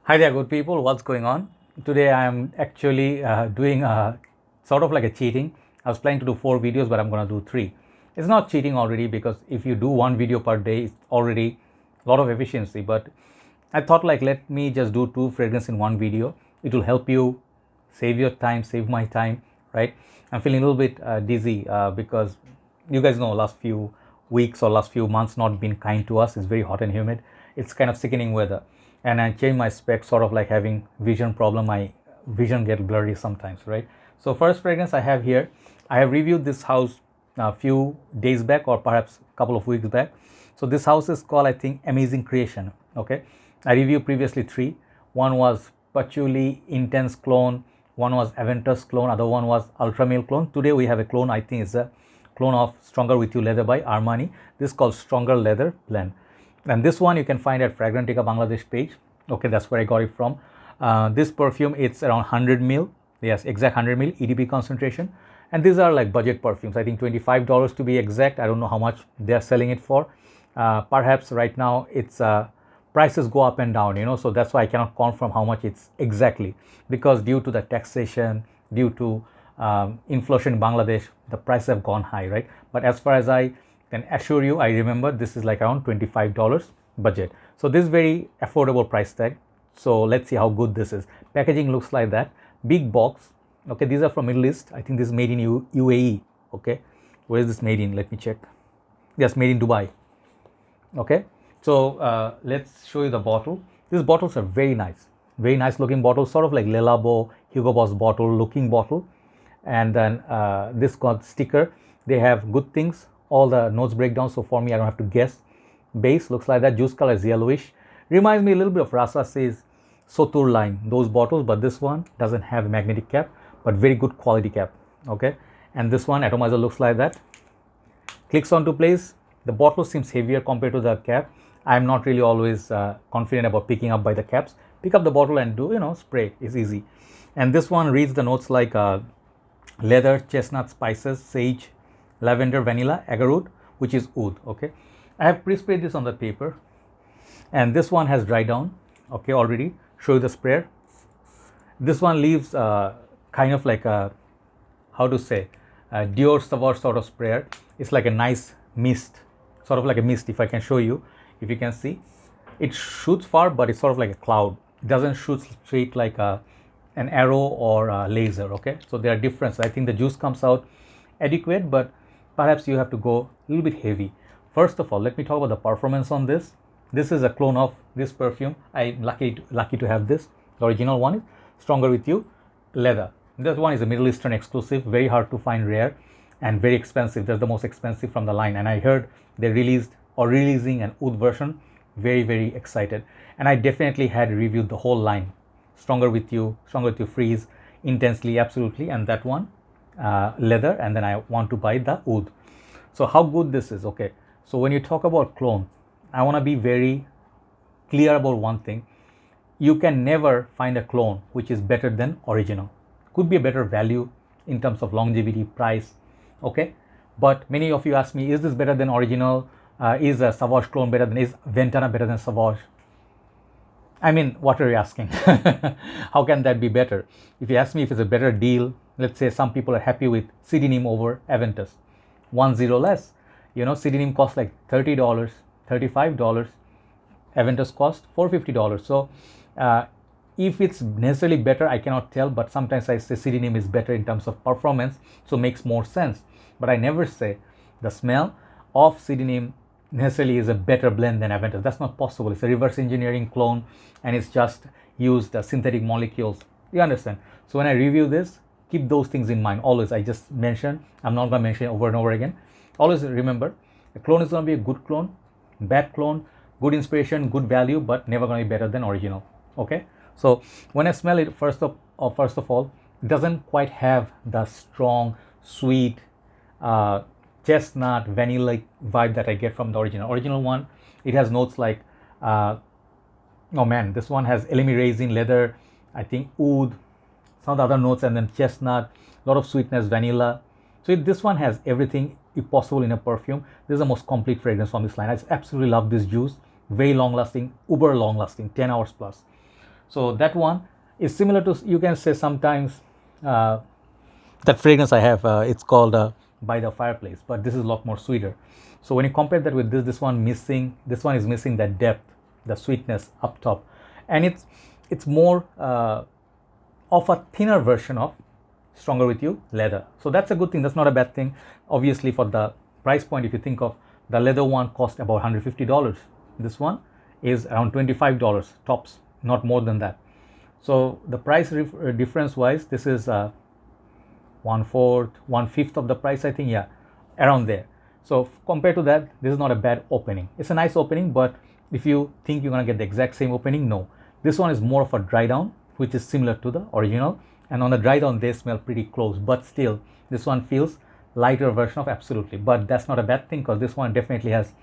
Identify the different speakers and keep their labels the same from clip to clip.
Speaker 1: Hi there, good people. What's going on? Today I am actually doing sort of like a cheating. I was planning to do 4 videos, but I'm going to do 3. It's not cheating already because if you do 1 video per day, it's already a lot of efficiency. But I thought like let me just do 2 fragrances in 1 video. It will help you save your time, save my time, right? I'm feeling a little bit dizzy because you guys know last few weeks or last few months not been kind to us. It's very hot and humid. It's kind of sickening weather, and I change my specs, sort of like having vision problem. My vision get blurry sometimes, right? So first fragrance I have here, I have reviewed this house a few days back or perhaps a couple of weeks back. So this house is called, I think, Amazing Creation. Okay, I reviewed previously 3. One was Patchouli Intense clone, one was Aventus clone, other one was Ultra Male clone. Today we have a clone, I think it's a clone of Stronger With You Leather by Armani. This is called Stronger Leather Blend, and this one you can find at Fragrantica Bangladesh page. Okay, that's where I got it from. This perfume, it's around 100 ml. Yes, exact 100 ml EDP concentration, and these are like budget perfumes. I think $25 to be exact. I don't know how much they are selling it for. Perhaps right now it's prices go up and down, so that's why I cannot confirm how much it's exactly, because due to the taxation, due to inflation in Bangladesh, the prices have gone high, right? But as far as I can assure you, I remember this is like around $25 budget. So this is very affordable price tag. So let's see how good this is. Packaging looks like that. Big box. Okay, these are from Middle East. I think this is made in UAE. Okay, where is this made in? Let me check. Yes, made in Dubai. Okay, so let's show you the bottle. These bottles are very nice looking bottles, sort of like Le Labo, Hugo Boss bottle looking bottle. And then this got sticker. They have good things, all the notes breakdown. So for me, I don't have to guess. Base looks like that. Juice color is yellowish. Reminds me a little bit of Rasa says Sotur line, those bottles, but this one doesn't have a magnetic cap, but very good quality cap. Okay, and this one atomizer looks like that. Clicks onto place. The bottle seems heavier compared to the cap. I'm not really always confident about picking up by the caps. Pick up the bottle and do, spray. It's easy. And this one reads the notes like leather, chestnut, spices, sage, lavender, vanilla, agarwood, which is oud. Okay, I have pre-sprayed this on the paper, and this one has dried down. Okay, already show you the sprayer. This one leaves kind of like a, how to say, Dior Sauvage sort of sprayer. It's like a nice mist, sort of like a mist. If I can show you, if you can see, it shoots far, but it's sort of like a cloud. It doesn't shoot straight like an arrow or a laser. Okay, so there are differences. I think the juice comes out adequate, but perhaps you have to go a little bit heavy. First of all, let me talk about the performance on this. This is a clone of this perfume. I'm lucky to have this. The original one is Stronger With You Leather. That one is a Middle Eastern exclusive, very hard to find, rare, and very expensive. That's the most expensive from the line. And I heard they released or releasing an oud version. Very, very excited. And I definitely had reviewed the whole line. Stronger With You Freeze, Intensely, absolutely, and that one, leather, and then I want to buy the oud. So how good this is. Okay, so when you talk about clone, I want to be very clear about one thing. You can never find a clone which is better than original. Could be a better value in terms of longevity, price. Okay, but many of you ask me, is this better than original? Is a Sauvage clone better than, is Ventana better than Sauvage? I mean, what are you asking? How can that be better? If you ask me if it's a better deal, let's say some people are happy with Sidinim over Aventus, 1 0 less. Sidinim costs like $30, $35. Aventus cost $450. So if it's necessarily better, I cannot tell, but sometimes I say Sidinim is better in terms of performance, so makes more sense. But I never say the smell of Sidinim necessarily is a better blend than Aventus. That's not possible. It's a reverse engineering clone, and it's just used synthetic molecules. You understand? So when I review this, keep those things in mind. Always, I just mentioned, I'm not going to mention it over and over again. Always remember, a clone is going to be a good clone, bad clone, good inspiration, good value, but never going to be better than original. Okay, so when I smell it, first of all, it doesn't quite have the strong, sweet, chestnut, vanilla vibe that I get from the original one. It has notes like oh man, this one has elemi raisin, leather, I think oud, some of the other notes, and then chestnut, a lot of sweetness, vanilla. So this one has everything if possible in a perfume. This is the most complete fragrance from this line. I absolutely love this juice. Very long lasting, uber long lasting, 10 hours plus. So that one is similar to, you can say sometimes, that fragrance I have, it's called By the Fireplace, but this is a lot more sweeter. So when you compare that with this one is missing that depth, the sweetness up top, and it's more of a thinner version of Stronger With You leather. So that's a good thing, that's not a bad thing. Obviously for the price point, if you think of, the leather one cost about $150, this one is around $25 tops, not more than that. So the price difference wise, this is 1/4, 1/5 of the price, I think, yeah, around there. So compared to that, this is not a bad opening. It's a nice opening, but if you think you're gonna get the exact same opening, no. This one is more of a dry down, which is similar to the original, and on the dry down they smell pretty close, but still this one feels lighter version of Absolutely. But that's not a bad thing, because this one definitely has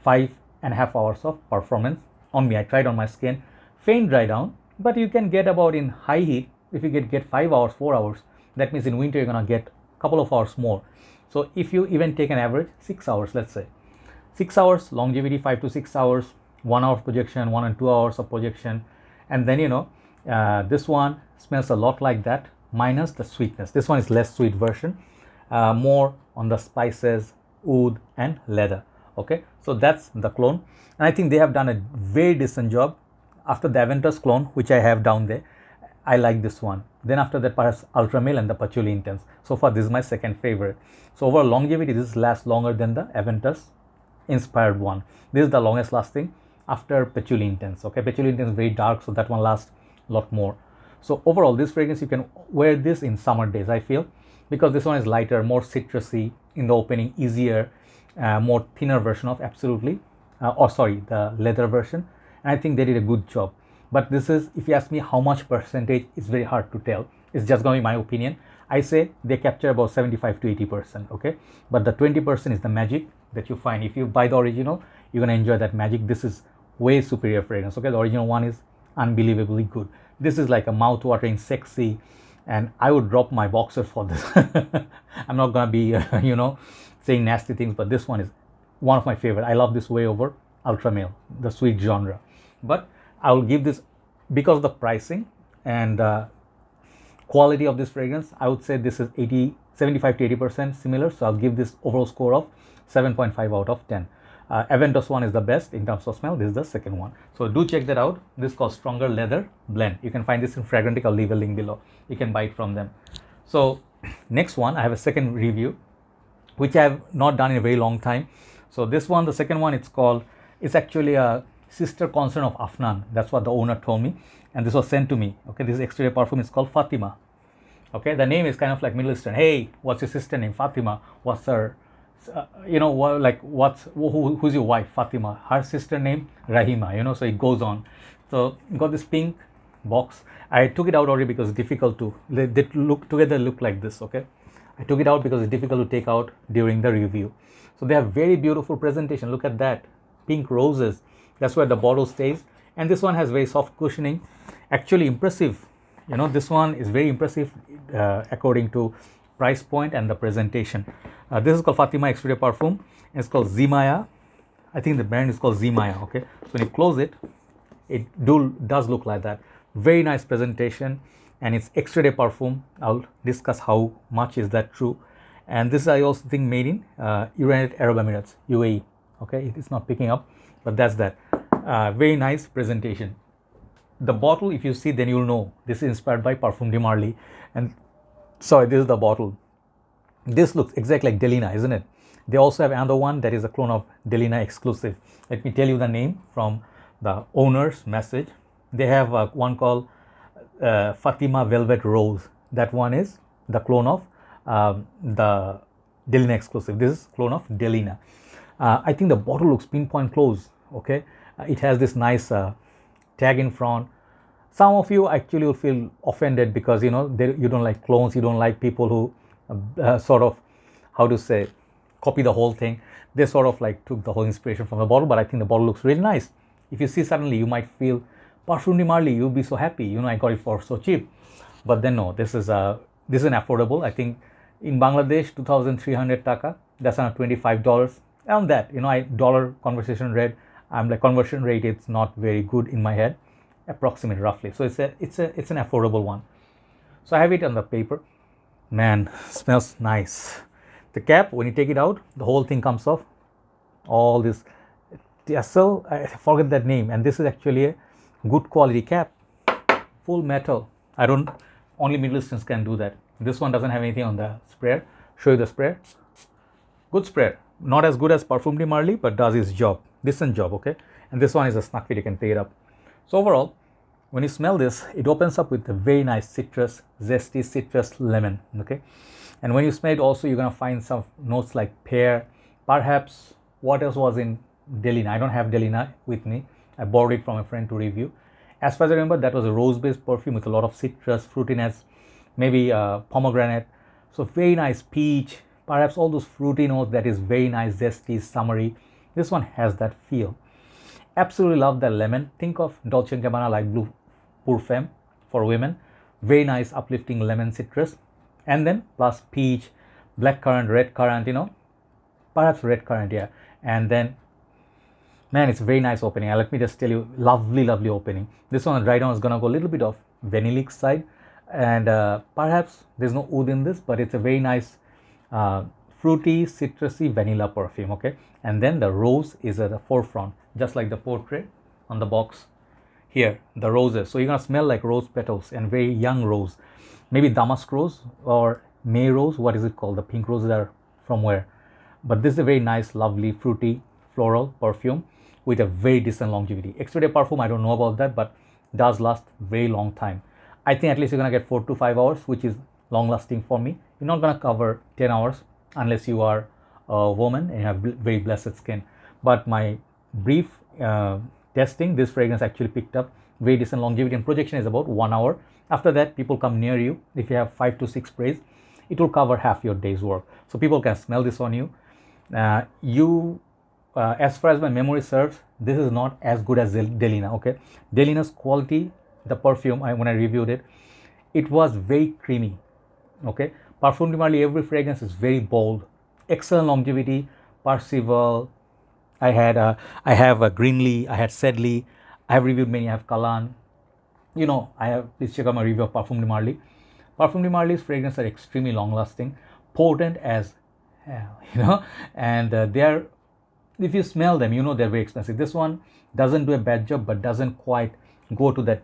Speaker 1: 5.5 hours of performance on me. I tried on my skin, faint dry down, but you can get about, in high heat, if you get 5 hours, 4 hours, that means in winter you're gonna get a couple of hours more. So if you even take an average 6 hours, let's say 6 hours longevity, 5 to 6 hours, 1 hour of projection, 1 and 2 hours of projection, and then this one smells a lot like that, minus the sweetness. This one is less sweet version, more on the spices, oud and leather. Okay, so that's the clone, and I think they have done a very decent job. After the Aventus clone, which I have down there, I like this one. Then after that, perhaps Ultra Male and the Patchouli Intense. So far, this is my second favorite. So overall longevity, this lasts longer than the Aventus inspired one. This is the longest lasting after Patchouli Intense. Okay, Patchouli Intense is very dark, so that one lasts a lot more. So overall, this fragrance, you can wear this in summer days, I feel, because this one is lighter, more citrusy in the opening, easier, more thinner version of Absolutely, the leather version. And I think they did a good job. But this is, if you ask me how much percentage, it's very hard to tell. It's just going to be my opinion. I say they capture about 75 to 80%. Okay, but the 20% is the magic that you find. If you buy the original, you're going to enjoy that magic. This is way superior fragrance. Okay, the original one is unbelievably good. This is like a mouth-watering, sexy, and I would drop my boxers for this. I'm not going to be saying nasty things, but this one is one of my favorite. I love this way over Ultra Male, the sweet genre. But I will give this, because of the pricing and quality of this fragrance, I would say this is 75 to 80% similar. So I'll give this overall score of 7.5 out of 10. Aventus one is the best in terms of smell. This is the second one. So do check that out. This is called Stronger Leather Blend. You can find this in Fragrantic. I'll leave a link below. You can buy it from them. So next one, I have a second review, which I have not done in a very long time. So this one, the second one, it's actually a sister concern of Afnan. That's what the owner told me, and this was sent to me. Okay, this exterior perfume is called Fatima. Okay, the name is kind of like Middle Eastern. Hey, what's your sister name? Fatima. What's her who's your wife? Fatima. Her sister name Rahima. So it goes on. So got this pink box. I took it out already because it's difficult to, they look like this. Okay, I took it out because it's difficult to take out during the review. So they have very beautiful presentation. Look at that, pink roses. That's where the bottle stays, and this one has very soft cushioning. Actually impressive. This one is very impressive according to price point and the presentation. This is called Fatima Exterior Perfume, and it's called Zimaya. I think the brand is called Zimaya. Okay, so when you close it, it does look like that. Very nice presentation, and it's exterior perfume. I'll discuss how much is that true. And this is, I also think, made in United Arab Emirates, UAE. Okay, it's not picking up, but that's that. Very nice presentation. The bottle, if you see, then you'll know this is inspired by Parfum de Marly. And sorry, this is the bottle. This looks exactly like Delina, isn't it? They also have another one that is a clone of Delina exclusive. Let me tell you the name from the owner's message. They have one called Fatima Velvet Rose. That one is the clone of the Delina exclusive. This is clone of Delina. I think the bottle looks pinpoint close. Okay, it has this nice tag in front. Some of you actually will feel offended because you don't like clones, you don't like people who sort of, how to say, copy the whole thing. They sort of like took the whole inspiration from the bottle, but I think the bottle looks really nice. If you see suddenly, you might feel Parfum de Marly, you'll be so happy, I got it for so cheap. But then no, this is an affordable. I think in Bangladesh 2,300 taka, that's around $25. Around that, dollar conversion rate, conversion rate, it's not very good in my head. approximate roughly. So it's an affordable one. So I have it on the paper. Man, smells nice. The cap, when you take it out, the whole thing comes off. All this tassel, I forget that name, and this is actually a good quality cap, full metal. I don't, only Middle Easterns can do that. This one doesn't have anything on the sprayer. Show you the sprayer. Good sprayer, not as good as Parfum de Marly, but does its job, decent job. Okay, and this one is a snug fit, you can pick it up. So overall, when you smell this, it opens up with a very nice citrus, zesty citrus lemon. Okay, and when you smell it also, you're gonna find some notes like pear, perhaps. What else was in Delina? I don't have Delina with me. I borrowed it from a friend to review. As far as I remember, that was a rose-based perfume with a lot of citrus, fruitiness, maybe pomegranate. So very nice peach, perhaps all those fruity notes that is very nice, zesty, summery. This one has that feel. Absolutely love the lemon. Think of Dolce & Gabbana Light Blue Parfum for women. Very nice, uplifting lemon citrus. And then plus peach, black currant, red currant, you know, perhaps red currant, yeah. And then, man, it's a very nice opening. Let me just tell you, lovely opening. This one dry down is gonna go a little bit of vanillic side, and perhaps there's no oud in this, but it's a very nice fruity, citrusy vanilla perfume. Okay, and then the rose is at the forefront, just like the portrait on the box here, the roses. So you're gonna smell like rose petals, and very young rose, maybe damask rose or May rose. What is it called? The pink roses are from where? But this is a very nice, lovely, fruity, floral perfume with a very decent longevity. Extra Parfum, I don't know about that, but does last very long time. I think at least you're gonna get 4 to 5 hours, which is long lasting for me. You're not gonna cover 10 hours unless you are a woman and you have very blessed skin. But my brief testing, this fragrance actually picked up very decent longevity, and projection is about 1 hour. After that, people come near you. If you have 5 to 6 sprays, it will cover half your day's work. So people can smell this on you. As far as my memory serves, this is not as good as Delina. Okay, Delina's quality, the perfume, when I reviewed it, it was very creamy. Okay, Parfum de Marly, every fragrance is very bold, excellent longevity. Percival, I have a Greenlee, I had Sedley, I have reviewed many. I have Kalan. You know, please check out my review of Parfum de Marly. Parfum de Marly's fragrances are extremely long lasting, potent as hell, you know, and they are, if you smell them, you know they're very expensive. This one doesn't do a bad job, but doesn't quite go to that,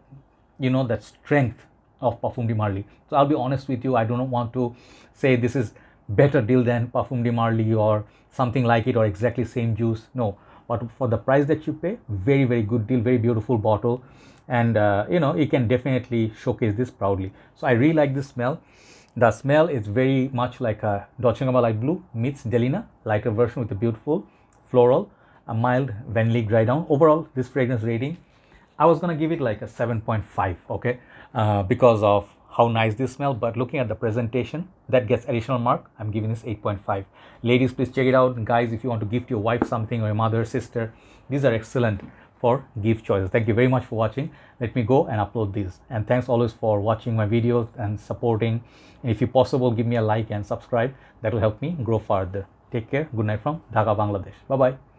Speaker 1: you know, that strength of Parfum de Marly. So I'll be honest with you, I don't want to say this is better deal than Parfum de Marly or something like it, or exactly same juice. No, but for the price that you pay, very good deal, very beautiful bottle, and you know, you can definitely showcase this proudly. So I really like this smell. The smell is very much like a Dolce & Gabbana Light Blue meets Delina, lighter version with a beautiful floral, a mild vanillic dry down. Overall, this fragrance rating, I was gonna give it like a 7.5. Okay, because of how nice this smell, but looking at the presentation, that gets additional mark. I'm giving this 8.5. Ladies, please check it out. Guys, if you want to gift your wife something, or your mother, sister, these are excellent for gift choices. Thank you very much for watching. Let me go and upload these, and thanks always for watching my videos and supporting. And if you possible, give me a like and subscribe. That will help me grow further. Take care. Good night from Dhaka, Bangladesh. Bye bye.